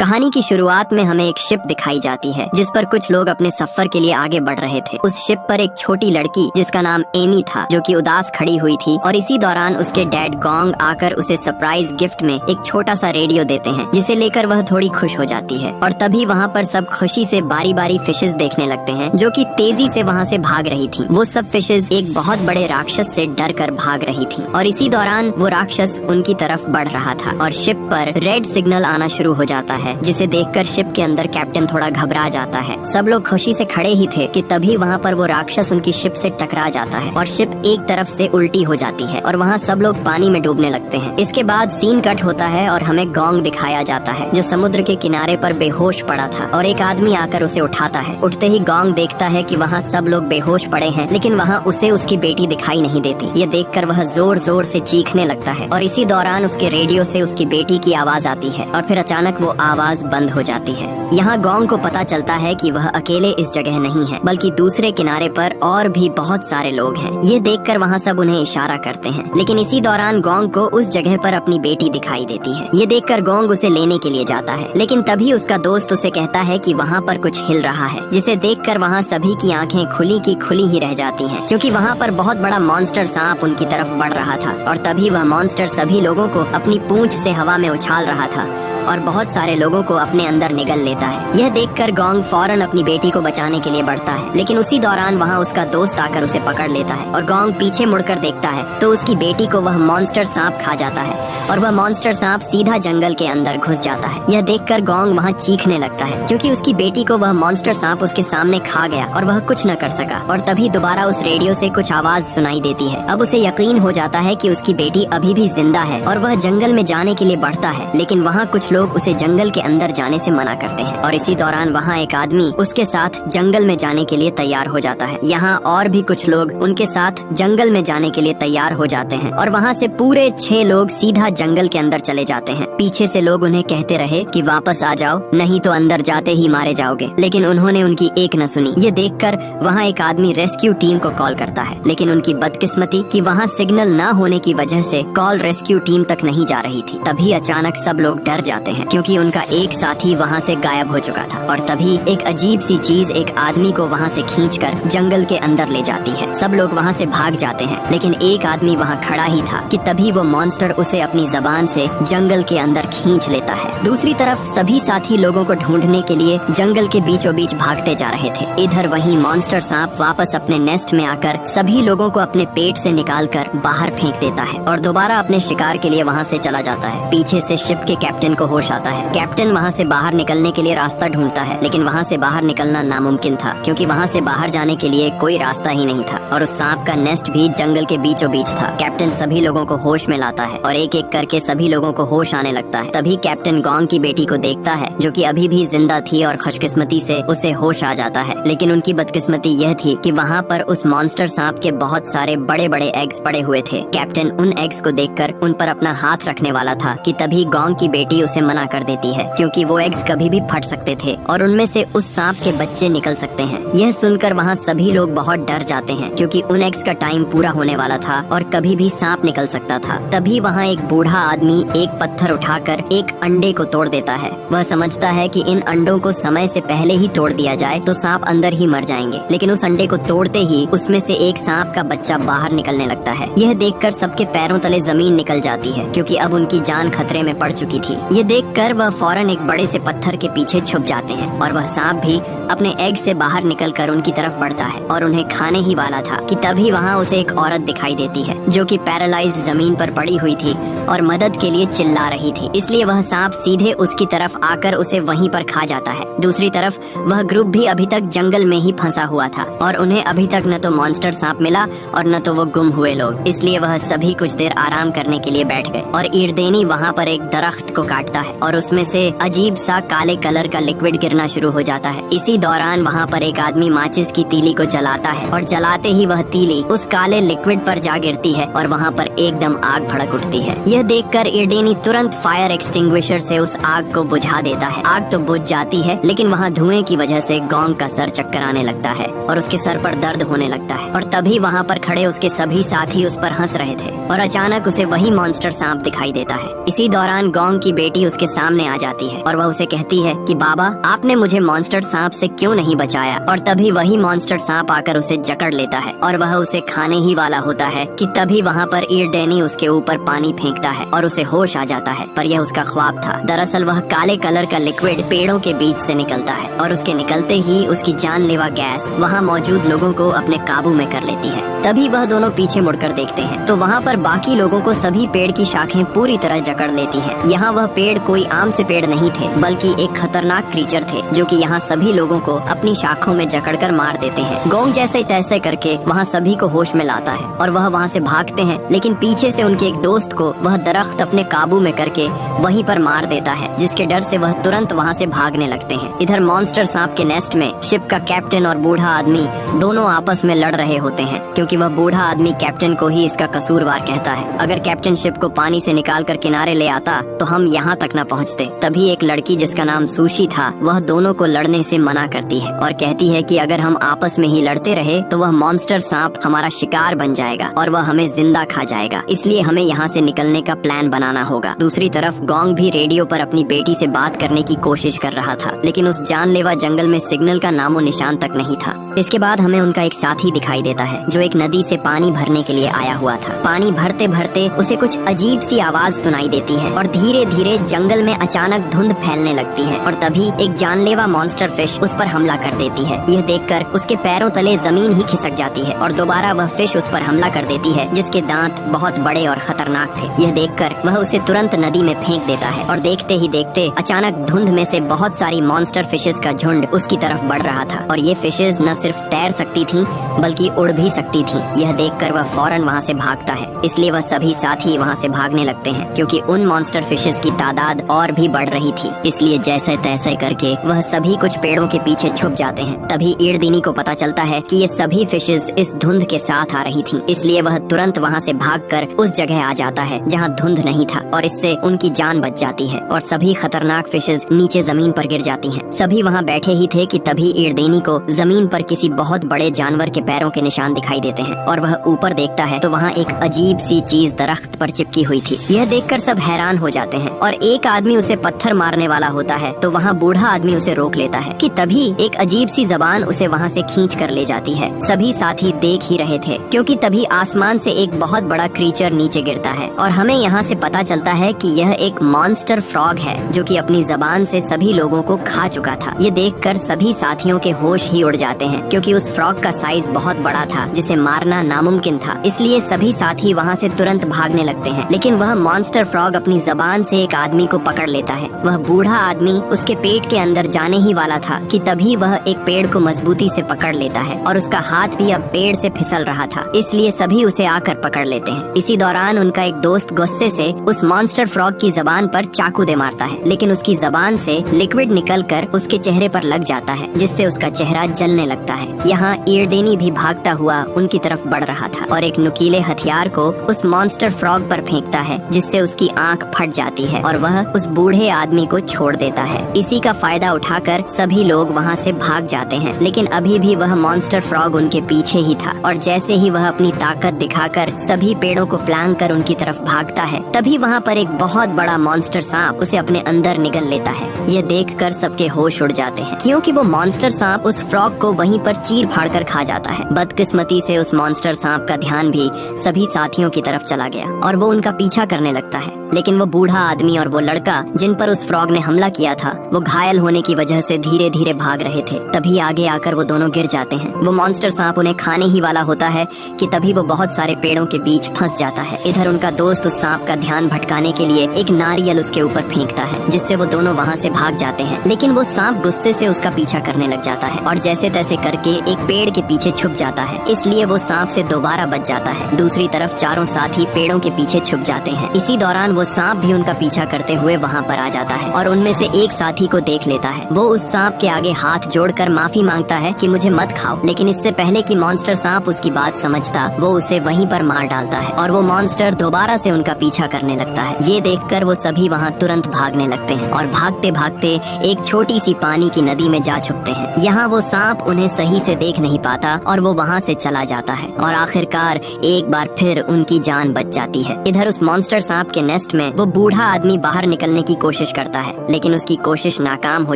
कहानी की शुरुआत में हमें एक शिप दिखाई जाती है जिस पर कुछ लोग अपने सफर के लिए आगे बढ़ रहे थे। उस शिप पर एक छोटी लड़की जिसका नाम एमी था जो कि उदास खड़ी हुई थी और इसी दौरान उसके डैड गोंग आकर उसे सरप्राइज गिफ्ट में एक छोटा सा रेडियो देते हैं जिसे लेकर वह थोड़ी खुश हो जाती है। और तभी वहाँ पर सब खुशी से बारी बारी फिशेस देखने लगते हैं जो कि तेजी से वहाँ से भाग रही थी। वो सब फिशेस एक बहुत बड़े राक्षस से डर कर भाग रही थी और इसी दौरान वो राक्षस उनकी तरफ बढ़ रहा था और शिप पर रेड सिग्नल आना शुरू हो जाता है, जिसे देखकर शिप के अंदर कैप्टन थोड़ा घबरा जाता है। सब लोग खुशी से खड़े ही थे कि तभी वहाँ पर वो राक्षस उनकी शिप से टकरा जाता है और शिप एक तरफ से उल्टी हो जाती है और वहाँ सब लोग पानी में डूबने लगते हैं। इसके बाद सीन कट होता है और हमें गोंग दिखाया जाता है जो समुद्र के किनारे पर बेहोश पड़ा था और एक आदमी आकर उसे उठाता है। उठते ही गोंग देखता है कि वहाँ सब लोग बेहोश पड़े हैं, लेकिन वहाँ उसे उसकी बेटी दिखाई नहीं देती। ये देखकर वह जोर जोर से चीखने लगता है और इसी दौरान उसके रेडियो से उसकी बेटी की आवाज आती है और फिर अचानक वो आवाज बंद हो जाती है। यहाँ गोंग को पता चलता है कि वह अकेले इस जगह नहीं है बल्कि दूसरे किनारे पर और भी बहुत सारे लोग हैं। ये देखकर वहाँ सब उन्हें इशारा करते हैं, लेकिन इसी दौरान गोंग को उस जगह पर अपनी बेटी दिखाई देती है। ये देखकर गोंग उसे लेने के लिए जाता है, लेकिन तभी उसका दोस्त उसे कहता है कि वहाँ पर कुछ हिल रहा है, जिसे देखकर वहाँ सभी की आंखें खुली की खुली ही रह जाती हैं, क्योंकि वहाँ पर बहुत बड़ा मॉन्स्टर सांप उनकी तरफ बढ़ रहा था। और तभी वह मॉन्स्टर सभी लोगों को अपनी पूंछ से हवा में उछाल रहा था और बहुत सारे लोगों को अपने अंदर निगल लेता है। यह देखकर गोंग फौरन अपनी बेटी को बचाने के लिए बढ़ता है, लेकिन उसी दौरान वहाँ उसका दोस्त आकर उसे पकड़ लेता है और गोंग पीछे मुड़कर देखता है तो उसकी बेटी को वह मॉन्स्टर सांप खा जाता है और वह मॉन्स्टर सांप सीधा जंगल के अंदर घुस जाता है। यह देखकर गोंग वहाँ चीखने लगता है क्योंकि उसकी बेटी को वह मॉन्स्टर सांप उसके सामने खा गया और वह कुछ न कर सका। और तभी दोबारा उस रेडियो से कुछ आवाज सुनाई देती है। अब उसे यकीन हो जाता है कि उसकी बेटी अभी भी जिंदा है और वह जंगल में जाने के लिए बढ़ता है, लेकिन वहाँ कुछ लोग उसे जंगल के अंदर जाने से मना करते हैं। और इसी दौरान वहाँ एक आदमी उसके साथ जंगल में जाने के लिए तैयार हो जाता है। यहाँ और भी कुछ लोग उनके साथ जंगल में जाने के लिए तैयार हो जाते हैं और वहाँ से पूरे 6 लोग सीधा जंगल के अंदर चले जाते हैं। पीछे से लोग उन्हें कहते रहे कि वापस आ जाओ, नहीं तो अंदर जाते ही मारे जाओगे, लेकिन उन्होंने उनकी एक न सुनी। ये देखकर वहाँ एक आदमी रेस्क्यू टीम को कॉल करता है, लेकिन उनकी बदकिस्मती कि वहाँ सिग्नल न होने की वजह से कॉल रेस्क्यू टीम तक नहीं जा रही थी। तभी अचानक सब लोग डर जाते हैं क्योंकि उनका एक साथी वहाँ से गायब हो चुका था और तभी एक अजीब सी चीज एक आदमी को वहाँ से खींचकर जंगल के अंदर ले जाती है। सब लोग वहाँ से भाग जाते हैं, लेकिन एक आदमी वहाँ खड़ा ही था कि तभी वो मॉन्स्टर उसे अपनी जबान से जंगल के अंदर खींच लेता है। दूसरी तरफ सभी साथी लोगों को ढूंढने के लिए जंगल के बीचों बीच भागते जा रहे थे। इधर वहीं मॉन्स्टर सांप वापस अपने नेस्ट में आकर सभी लोगों को अपने पेट से निकालकर बाहर फेंक देता है और दोबारा अपने शिकार के लिए वहाँ से चला जाता है। पीछे से शिप के कैप्टन को होश आता है। कैप्टन वहाँ से बाहर निकलने के लिए रास्ता ढूंढता है, लेकिन वहाँ से बाहर निकलना नामुमकिन था क्योंकि वहाँ से बाहर जाने के लिए कोई रास्ता ही नहीं था और उस सांप का नेस्ट भी जंगल के बीचों बीच था। कैप्टन सभी लोगों को होश में लाता है और एक एक करके सभी लोगों को होश आने लगता है। तभी कैप्टन गोंग की बेटी को देखता है जो कि अभी भी जिंदा थी और खुशकिस्मती से उसे होश आ जाता है, लेकिन उनकी बदकिस्मती यह थी कि वहाँ पर उस मॉन्स्टर सांप के बहुत सारे बड़े बड़े एग्स पड़े हुए थे। कैप्टन उन एग्स को देखकर उन पर अपना हाथ रखने वाला था कि तभी गोंग की बेटी उसे मना कर देती है क्योंकि वो एग्स कभी भी फट सकते थे और उनमें से उस सांप के बच्चे निकल सकते हैं। यह सुनकर वहाँ सभी लोग बहुत डर जाते हैं क्योंकि उन एग्स का टाइम पूरा होने वाला था और कभी भी सांप निकल सकता था। तभी वहाँ एक बूढ़ा आदमी एक पत्थर उठाकर एक अंडे को तोड़ देता है। वह समझता है कि इन अंडों को समय से पहले ही तोड़ दिया जाए तो सांप अंदर ही मर जाएंगे, लेकिन उस अंडे को तोड़ते ही उसमें से एक सांप का बच्चा बाहर निकलने लगता है। यह देखकर सबके पैरों तले जमीन निकल जाती है क्योंकि अब उनकी जान खतरे में पड़ चुकी थी। ये देखकर वह फौरन एक बड़े से पत्थर के पीछे छुप जाते हैं और वह सांप भी अपने एग से बाहर निकलकर उनकी तरफ बढ़ता है और उन्हें खाने ही वाला था कि तभी वहाँ उसे एक औरत दिखाई देती है जो कि पैरालाइज्ड जमीन पर पड़ी हुई थी और मदद के लिए चिल्ला रही थी। इसलिए वह सांप सीधे उसकी तरफ आकर उसे वहीं पर खा जाता है। दूसरी तरफ वह ग्रुप भी अभी तक जंगल में ही फंसा हुआ था और उन्हें अभी तक न तो मॉन्स्टर सांप मिला और न तो वो गुम हुए लोग। इसलिए वह सभी कुछ देर आराम करने के लिए बैठ गए और ईरदेनी वहाँ पर एक दरख्त को काटता है और उसमें से अजीब सा काले कलर का लिक्विड गिरना शुरू हो जाता है। इसी दौरान वहाँ पर एक आदमी माचिस की तीली को जलाता है और जलाते ही वह तीली उस काले लिक्विड पर जा गिरती है और वहाँ पर एकदम आग भड़क उठती है। यह देखकर ईरदेनी तुरंत फायर एक्सटिंग्विशर से उस आग को बुझा देता है। आग तो बुझ जाती है, लेकिन वहाँ धुएं की वजह से गोंग का सर चक्कर आने लगता है और उसके सर पर दर्द होने लगता है और तभी वहाँ पर खड़े उसके सभी साथी उस पर हंस रहे थे और अचानक उसे वही मॉन्स्टर सांप दिखाई देता है। इसी दौरान गोंग की बेटी उसके सामने आ जाती है और वह उसे कहती है कि बाबा, आपने मुझे मॉन्स्टर सांप से क्यों नहीं बचाया। और तभी वही मॉन्स्टर सांप आकर उसे जकड़ लेता है और वह उसे खाने ही वाला होता है कि तभी वहाँ पर ईरडेनी उसके ऊपर पानी फेंकता है और उसे होश आ जाता है। पर यह उसका ख्वाब था। दरअसल वह काले कलर का लिक्विड पेड़ों के बीच से निकलता है और उसके निकलते ही उसकी जानलेवा गैस वहाँ मौजूद लोगों को अपने काबू में कर लेती है। तभी वह दोनों पीछे मुड़कर देखते हैं तो वहाँ पर बाकी लोगों को सभी पेड़ की शाखें पूरी तरह जकड़ लेती हैं। यहाँ वह पेड़ कोई आम से पेड़ नहीं थे, बल्कि एक खतरनाक क्रीचर थे जो कि यहाँ सभी लोगों को अपनी शाखों में जकड़कर मार देते हैं। गोंग जैसे तैसे करके वहाँ सभी को होश में लाता है और वह वहाँ से भागते हैं, लेकिन पीछे से उनके एक दोस्त को वह दरख्त अपने काबू में करके वहीं पर मार देता है, जिसके डर से वह तुरंत वहाँ से भागने लगते हैं। इधर मॉन्स्टर सांप के नेस्ट में शिप का कैप्टन और बूढ़ा आदमी दोनों आपस में लड़ रहे होते हैं, क्योंकि वह बूढ़ा आदमी कैप्टन को ही इसका कसूरवार कहता है। अगर कैप्टन शिप को पानी से निकाल कर किनारे ले आता तो हम यहाँ तक न पहुँचते। तभी एक लड़की जिसका नाम सुशी था वह दोनों को लड़ने से मना करती है और कहती है कि अगर हम आपस में ही लड़ते रहे तो वह मॉन्स्टर सांप हमारा शिकार बन जाएगा और वह हमें जिंदा खा जाएगा, इसलिए हमें यहाँ से निकलने का प्लान बनाना होगा। दूसरी तरफ गोंग भी रेडियो पर अपनी बेटी से बात करने की कोशिश कर रहा था, लेकिन उस जानलेवा जंगल में सिग्नल का नामो निशान तक नहीं था। इसके बाद हमें उनका एक साथी दिखाई देता है जो एक नदी से पानी भरने के लिए आया हुआ था। पानी भरते भरते उसे कुछ अजीब सी आवाज सुनाई देती है और धीरे धीरे जंगल में अचानक धुंध फैलने लगती है और तभी एक जानलेवा मॉन्स्टर फिश उस पर हमला कर देती है। यह देखकर उसके पैरों तले जमीन ही खिसक जाती है और दोबारा वह फिश उस पर हमला कर देती है, जिसके दांत बहुत बड़े और खतरनाक थे। यह देखकर वह उसे तुरंत नदी में फेंक देता है और देखते ही देखते अचानक धुंध में से बहुत सारी मॉन्स्टर फिशेस का झुंड उसकी तरफ बढ़ रहा था और ये फिशेस न सिर्फ तैर सकती थीं बल्कि उड़ भी सकती थीं। यह देखकर वह फौरन वहाँ से भागता है, इसलिए वह सभी साथी वहाँ से भागने लगते हैं, क्योंकि उन मॉन्स्टर फिशेस की तादाद और भी बढ़ रही थी। इसलिए जैसे तैसे करके वह सभी कुछ पेड़ों के पीछे छुप जाते हैं। तभी ईरदेनी को पता चलता है कि ये सभी फिशेस इस धुंध के साथ आ रही थीं, इसलिए वह तुरंत वहाँ से भागकर उस जगह आ जाता है जहाँ धुंध नहीं था और इससे उनकी जान बच जाती है और सभी खतरनाक फिशेस नीचे जमीन पर गिर जाती हैं। सभी वहाँ बैठे ही थे कि तभी ईरदेनी को जमीन पर किसी बहुत बड़े जानवर के पैरों के निशान दिखाई देते हैं और वह ऊपर देखता है तो वहाँ एक अजीब सी चीज दरख्त पर चिपकी हुई थी। यह देखकर सब हैरान हो जाते हैं और एक आदमी उसे पत्थर मारने वाला होता है तो वहाँ बूढ़ा आदमी उसे रोक लेता है कि तभी एक अजीब सी जबान उसे वहाँ से खींच कर ले जाती है। सभी साथी देख ही रहे थे, क्योंकि तभी आसमान से एक बहुत बड़ा क्रीचर नीचे गिरता है और हमें यहाँ से पता चलता है कि यह एक मॉन्स्टर फ्रॉग है जो कि अपनी जबान से सभी लोगों को खा चुका था। ये देखकर सभी साथियों के होश ही उड़ जाते हैं, क्योंकि उस फ्रॉग का साइज बहुत बड़ा था जिसे मारना नामुमकिन था। इसलिए सभी साथी वहाँ से तुरंत भागने लगते हैं, लेकिन वह मॉन्स्टर फ्रॉग अपनी जबान से एक आदमी को पकड़ लेता है। वह बूढ़ा आदमी उसके पेट के अंदर जाने ही वाला था कि तभी वह एक पेड़ को मजबूती से पकड़ लेता है और उसका हाथ भी अब पेड़ से फिसल रहा था, इसलिए सभी उसे आकर पकड़ लेते हैं। इसी दौरान उनका एक दोस्त गुस्से से उस मॉन्स्टर फ्रॉग की जबान पर चाकू दे मारता है, लेकिन उसकी जबान से लिक्विड निकलकर उसके चेहरे पर लग जाता है, जिससे उसका चेहरा जलने लगता है। यहाँ ईरदेनी भी भागता हुआ उनकी तरफ बढ़ रहा था और एक नुकीले हथियार को उस मॉन्स्टर फ्रॉग पर फेंकता है, जिससे उसकी आंख फट जाती है और वह उस बूढ़े आदमी को छोड़ देता है। इसी का फायदा उठाकर सभी लोग वहाँ से भाग जाते हैं, लेकिन अभी भी वह मॉन्स्टर फ्रॉग उनके पीछे ही था और जैसे ही वह अपनी ताकत दिखाकर सभी पेड़ों को फ्लैंक कर उनकी तरफ भागता है, तभी वहाँ पर एक बहुत बड़ा मॉन्स्टर सांप उसे अपने अंदर निगल लेता है। यह देखकर सबके होश उड़ जाते हैं, क्योंकि वो मॉन्स्टर सांप उस फ्रॉग को वहीं पर चीर फाड़ कर खा जाता है। बदकिस्मती से उस मॉन्स्टर सांप का ध्यान भी सभी साथियों की तरफ चला गया और वो उनका पीछा करने लगता है, लेकिन वो बूढ़ा आदमी और वो लड़का जिन पर उस फ्रॉग ने हमला किया था वो घायल होने की वजह से धीरे धीरे भाग रहे थे। तभी आगे आकर वो दोनों गिर जाते हैं। वो मॉन्स्टर सांप उन्हें खाने ही वाला होता है कि तभी वो बहुत सारे पेड़ों के बीच फंस जाता है। इधर उनका दोस्त उस सांप का ध्यान भटकाने के लिए एक नारियल उसके ऊपर फेंकता है, जिससे वो दोनों वहाँ से भाग जाते हैं, लेकिन वो सांप गुस्से से उसका पीछा करने लग जाता है और जैसे तैसे करके एक पेड़ के पीछे छुप जाता है, इसलिए वो सांप से दोबारा बच जाता है। दूसरी तरफ चारों साथी पेड़ों के पीछे छुप जाते हैं। इसी दौरान वो सांप भी उनका पीछा करते हुए वहाँ पर आ जाता है और उनमें से एक साथी को देख लेता है। वो उस सांप के आगे हाथ जोड़कर माफी मांगता है कि मुझे मत खाओ, लेकिन इससे पहले कि मॉन्स्टर सांप उसकी बात समझता वो उसे वहीं पर मार डालता है और वो मॉन्स्टर दोबारा से उनका पीछा करने लगता है। ये देखकर वो सभी वहाँ तुरंत भागने लगते हैं और भागते भागते एक छोटी सी पानी की नदी में जा छुपते हैं। यहाँ वो सांप उन्हें सही से देख नहीं पाता और वो वहाँ से चला जाता है और आखिरकार एक बार फिर उनकी जान बच जाती है। इधर उस मॉन्स्टर सांप के नेस्ट नेस्ट में वो बूढ़ा आदमी बाहर निकलने की कोशिश करता है, लेकिन उसकी कोशिश नाकाम हो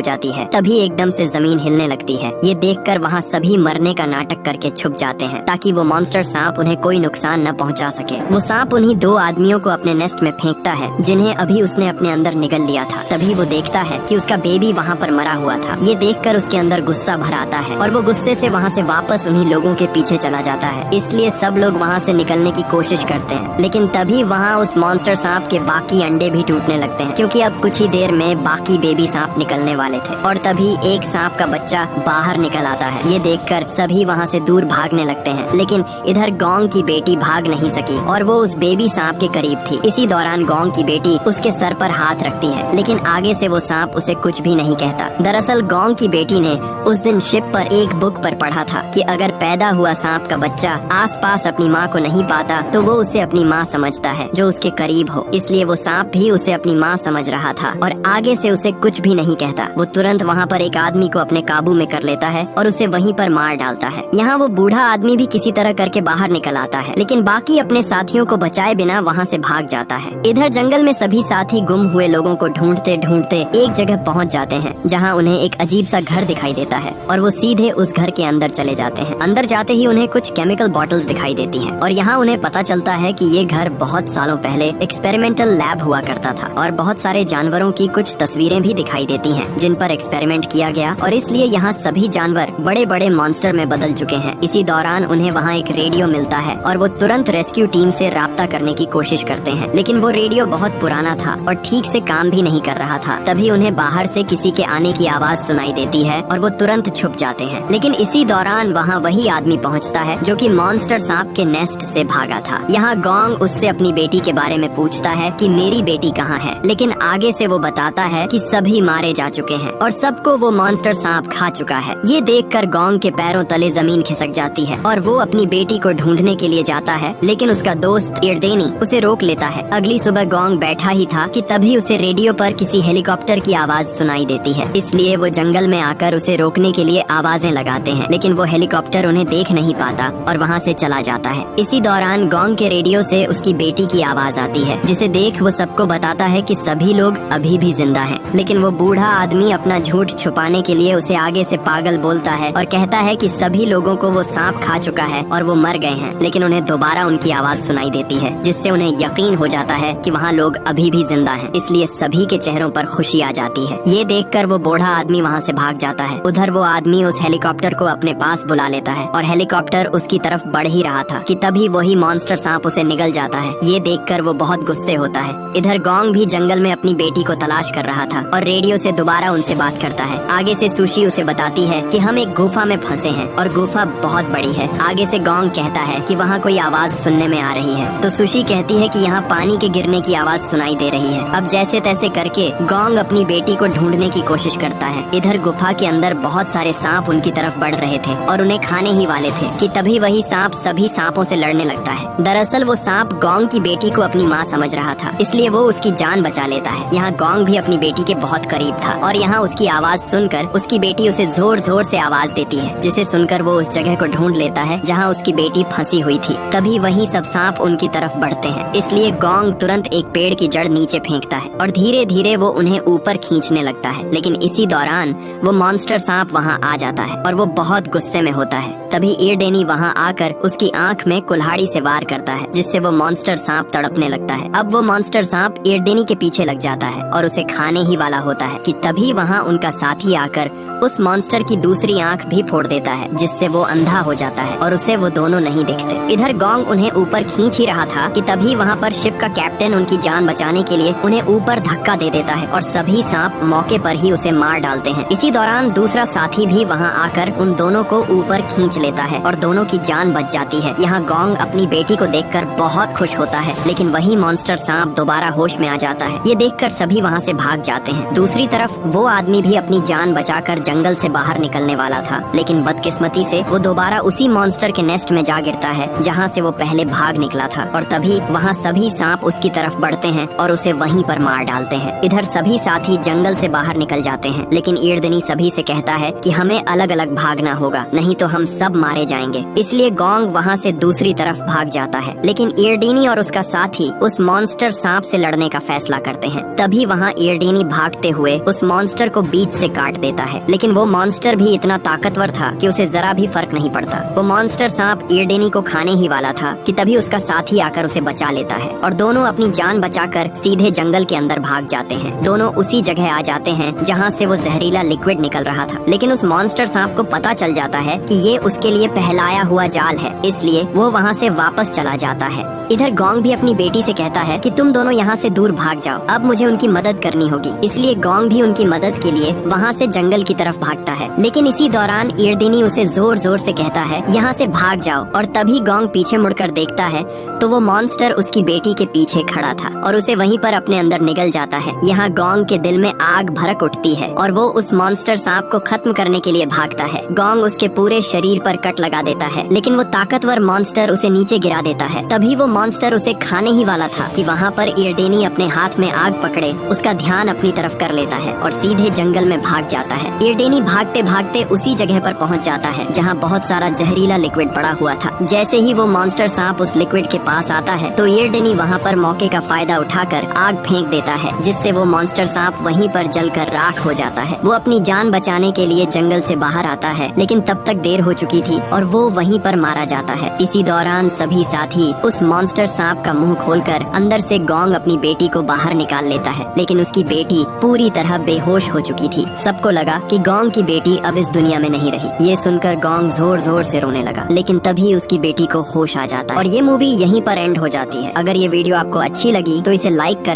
जाती है। तभी एकदम से जमीन हिलने लगती है। ये देखकर वहाँ सभी मरने का नाटक करके छुप जाते हैं ताकि वो मॉन्स्टर सांप उन्हें कोई नुकसान न पहुँचा सके। वो सांप उन्हीं 2 आदमियों को अपने नेस्ट में फेंकता है जिन्हें अभी उसने अपने अंदर निगल लिया था। तभी वो देखता है कि उसका बेबी वहाँ पर मरा हुआ था। ये देखकर उसके अंदर गुस्सा भर आता है और वो गुस्से से वहाँ से वापस उन्हीं लोगों के पीछे चला जाता है। इसलिए सब लोग वहाँ से निकलने की कोशिश करते हैं, लेकिन तभी वहाँ उस मॉन्स्टर सांप के बाकी अंडे भी टूटने लगते हैं, क्योंकि अब कुछ ही देर में बाकी बेबी सांप निकलने वाले थे। और तभी एक सांप का बच्चा बाहर निकल आता है। ये देखकर सभी वहाँ से दूर भागने लगते हैं, लेकिन इधर गोंग की बेटी भाग नहीं सकी और वो उस बेबी सांप के करीब थी। इसी दौरान गोंग की बेटी उसके सर पर हाथ रखती है, लेकिन आगे से वो सांप उसे कुछ भी नहीं कहता। दरअसल गोंग की बेटी ने उस दिन शिप पर एक बुक पर पढ़ा था कि अगर पैदा हुआ सांप का बच्चा आसपास अपनी माँ को नहीं पाता तो वो उसे अपनी माँ समझता है जो उसके करीब हो। इसलिए वो सांप भी उसे अपनी माँ समझ रहा था और आगे से उसे कुछ भी नहीं कहता। वो तुरंत वहाँ पर एक आदमी को अपने काबू में कर लेता है और उसे वहीं पर मार डालता है। यहाँ वो बूढ़ा आदमी भी किसी तरह करके बाहर निकल आता है, लेकिन बाकी अपने साथियों को बचाए बिना वहाँ से भाग जाता है। इधर जंगल में सभी साथी गुम हुए लोगों को ढूंढते ढूंढते एक जगह पहुँच जाते हैं जहाँ उन्हें एक अजीब सा घर दिखाई देता है और वो सीधे उस घर के अंदर चले जाते हैं। अंदर जाते ही उन्हें कुछ केमिकल बॉटल्स दिखाई देती हैं और यहाँ उन्हें पता चलता है कि ये घर बहुत सालों पहले एक्सपेरिमेंटल लैब हुआ करता था और बहुत सारे जानवरों की कुछ तस्वीरें भी दिखाई देती हैं जिन पर एक्सपेरिमेंट किया गया और इसलिए यहाँ सभी जानवर बड़े बड़े मॉन्स्टर में बदल चुके हैं। इसी दौरान उन्हें वहाँ एक रेडियो मिलता है और वो तुरंत रेस्क्यू टीम से राब्ता करने की कोशिश करते हैं, लेकिन वो रेडियो बहुत पुराना था और ठीक से काम भी नहीं कर रहा था। तभी उन्हें बाहर से किसी के आने की आवाज सुनाई देती है और वो तुरंत छुप जाते हैं, लेकिन इसी दौरान वहाँ वही आदमी पहुँचता है जो कि मॉन्स्टर सांप के नेस्ट से भागा था। यहाँ गोंग उससे अपनी बेटी के बारे में पूछता है कि मेरी बेटी कहाँ है, लेकिन आगे से वो बताता है कि सभी मारे जा चुके हैं और सबको वो मॉन्स्टर सांप खा चुका है। ये देखकर गोंग के पैरों तले जमीन खिसक जाती है और वो अपनी बेटी को ढूंढने के लिए जाता है, लेकिन उसका दोस्त इर्देनी उसे रोक लेता है। अगली सुबह गोंग बैठा ही था कि तभी उसे रेडियो पर किसी हेलीकॉप्टर की आवाज सुनाई देती है। इसलिए वो जंगल में आकर उसे रोकने के लिए आवाजें लगाते हैं, लेकिन वो हेलीकॉप्टर उन्हें देख नहीं पाता और वहाँ से चला जाता है। इसी दौरान गोंग के रेडियो से उसकी बेटी की आवाज आती है, जिसे देख वो सबको बताता है कि सभी लोग अभी भी जिंदा हैं। लेकिन वो बूढ़ा आदमी अपना झूठ छुपाने के लिए उसे आगे से पागल बोलता है और कहता है कि सभी लोगों को वो सांप खा चुका है और वो मर गए हैं, लेकिन उन्हें दोबारा उनकी आवाज सुनाई देती है, जिससे उन्हें यकीन हो जाता है कि वहाँ लोग अभी भी जिंदा हैं। इसलिए सभी के चेहरों पर खुशी आ जाती है। ये देखकर वो बूढ़ा आदमी वहाँ से भाग जाता है। उधर वो आदमी उस हेलीकॉप्टर को अपने पास बुला लेता है और हेलीकॉप्टर उसकी तरफ बढ़ ही रहा था कि तभी वही मॉन्स्टर सांप उसे निगल जाता है। ये देखकर वो बहुत गुस्से होता है। इधर गोंग भी जंगल में अपनी बेटी को तलाश कर रहा था और रेडियो से दोबारा उनसे बात करता है। आगे से सुशी उसे बताती है कि हम एक गुफा में फंसे हैं और गुफा बहुत बड़ी है। आगे से गोंग कहता है कि वहाँ कोई आवाज सुनने में आ रही है, तो सुशी कहती है कि यहाँ पानी के गिरने की आवाज सुनाई दे रही है। अब जैसे तैसे करके गोंग अपनी बेटी को ढूंढने की कोशिश करता है। इधर गुफा के अंदर बहुत सारे सांप उनकी तरफ बढ़ रहे थे और उन्हें खाने ही वाले थे कि तभी वही सांप सभी सांपों से लड़ने लगता है। दरअसल वो सांप गोंग की बेटी को अपनी माँ समझ रहा था, इसलिए वो उसकी जान बचा लेता है। यहाँ गोंग भी अपनी बेटी के बहुत करीब था और यहाँ उसकी आवाज सुनकर उसकी बेटी उसे जोर जोर से आवाज देती है, जिसे सुनकर वो उस जगह को ढूंढ लेता है जहाँ उसकी बेटी फंसी हुई थी। तभी वही सब सांप उनकी तरफ बढ़ते हैं, इसलिए गोंग तुरंत एक पेड़ की जड़ नीचे फेंकता है और धीरे धीरे वो उन्हें ऊपर खींचने लगता है। लेकिन इसी दौरान वो मॉन्स्टर सांप वहाँ आ जाता है और वो बहुत गुस्से में होता है। तभी इर्देनी वहाँ आकर उसकी आंख में कुल्हाड़ी से वार करता है, जिससे वो मॉन्स्टर सांप तड़पने लगता है। अब वो मॉन्स्टर सांप इर्देनी के पीछे लग जाता है और उसे खाने ही वाला होता है कि तभी वहाँ उनका साथी आकर उस मॉन्स्टर की दूसरी आंख भी फोड़ देता है, जिससे वो अंधा हो जाता है और उसे वो दोनों नहीं दिखते। इधर गोंग उन्हें ऊपर खींच ही रहा था कि तभी वहाँ पर शिप का कैप्टन उनकी जान बचाने के लिए उन्हें ऊपर धक्का दे देता है और सभी सांप मौके पर ही उसे मार डालते हैं। इसी दौरान दूसरा साथी भी वहाँ आकर उन दोनों को ऊपर खींच लेता है और दोनों की जान बच जाती है। यहाँ गोंग अपनी बेटी को देखकर बहुत खुश होता है, लेकिन वही मॉन्स्टर सांप दोबारा होश में आ जाता है। ये देखकर सभी वहाँ से भाग जाते हैं। दूसरी तरफ वो आदमी भी अपनी जान बचाकर जंगल से बाहर निकलने वाला था, लेकिन बदकिस्मती से वो दोबारा उसी मॉन्स्टर के नेस्ट में जा गिरता है जहाँ से वो पहले भाग निकला था। और तभी वहाँ सभी सांप उसकी तरफ बढ़ते हैं और उसे वहीं पर मार डालते हैं। इधर सभी साथी जंगल से बाहर निकल जाते हैं, लेकिन ईरदनी सभी से कहता है कि हमें अलग अलग भागना होगा, नहीं तो हम सब मारे जाएंगे। इसलिए गोंग वहाँ से दूसरी तरफ भाग जाता है, लेकिन ईरडीनी और उसका साथी उस मॉन्स्टर सांप से लड़ने का फैसला करते हैं। तभी वहाँ ईरडीनी भागते हुए उस मॉन्स्टर को बीच से काट देता है, लेकिन वो मॉन्स्टर भी इतना ताकतवर था कि उसे जरा भी फर्क नहीं पड़ता। वो मॉन्स्टर सांप ईरडीनी को खाने ही वाला था कि तभी उसका साथी आकर उसे बचा लेता है और दोनों अपनी जान बचाकर सीधे जंगल के अंदर भाग जाते हैं। दोनों उसी जगह आ जाते हैं जहाँ से वो जहरीला लिक्विड निकल रहा था, लेकिन उस मॉन्स्टर सांप को पता चल जाता है कि ये उसके लिए पहलाया हुआ जाल है, इसलिए वो वहाँ से वापस चला जाता है। इधर गोंग भी अपनी बेटी से कहता है कि तुम दोनों यहाँ से दूर भाग जाओ, अब मुझे उनकी मदद करनी होगी। इसलिए गोंग भी उनकी मदद के लिए वहाँ से जंगल की तरफ भागता है, लेकिन इसी दौरान ईरदनी उसे जोर जोर से कहता है यहाँ से भाग जाओ। और तभी गोंग पीछे मुड़कर देखता है तो वो मॉन्स्टर उसकी बेटी के पीछे खड़ा था और उसे वहीं पर अपने अंदर निगल जाता है। यहाँ गोंग के दिल में आग भड़क उठती है और वो उस मॉन्स्टर सांप को खत्म करने के लिए भागता है। गोंग उसके पूरे शरीर पर कट लगा देता है, लेकिन वो ताकतवर मॉन्स्टर उसे नीचे गिरा देता है। तभी वो मॉन्स्टर उसे खाने ही वाला था कि वहाँ पर ईरडनी अपने हाथ में आग पकड़े उसका ध्यान अपनी तरफ कर लेता है और सीधे जंगल में भाग जाता है। ईरडनी भागते भागते उसी जगह पर पहुँच जाता है जहाँ बहुत सारा जहरीला लिक्विड पड़ा हुआ था। जैसे ही वो मॉन्स्टर सांप उस लिक्विड के पास आता है तो ईरडनी वहाँ पर मौके का फायदा उठाकर आग फेंक देता है, जिससे वो मॉन्स्टर सांप वहीं पर जलकर राख हो जाता है। वो अपनी जान बचाने के लिए जंगल से बाहर आता है, लेकिन तब तक देर हो चुकी थी और वो वहीं पर मारा जाता है। इसी दौरान सभी साथी उस मॉन्स्टर सांप का मुंह खोलकर अंदर से गोंग अपनी बेटी को बाहर निकाल लेता है, लेकिन उसकी बेटी पूरी तरह बेहोश हो चुकी थी। सबको लगा कि गोंग की बेटी अब इस दुनिया में नहीं रही। ये सुनकर गोंग जोर जोर से रोने लगा, लेकिन तभी उसकी बेटी को होश आ जाता है और ये मूवी यहीं पर एंड हो जाती है। अगर ये वीडियो आपको अच्छी लगी तो इसे लाइक करें।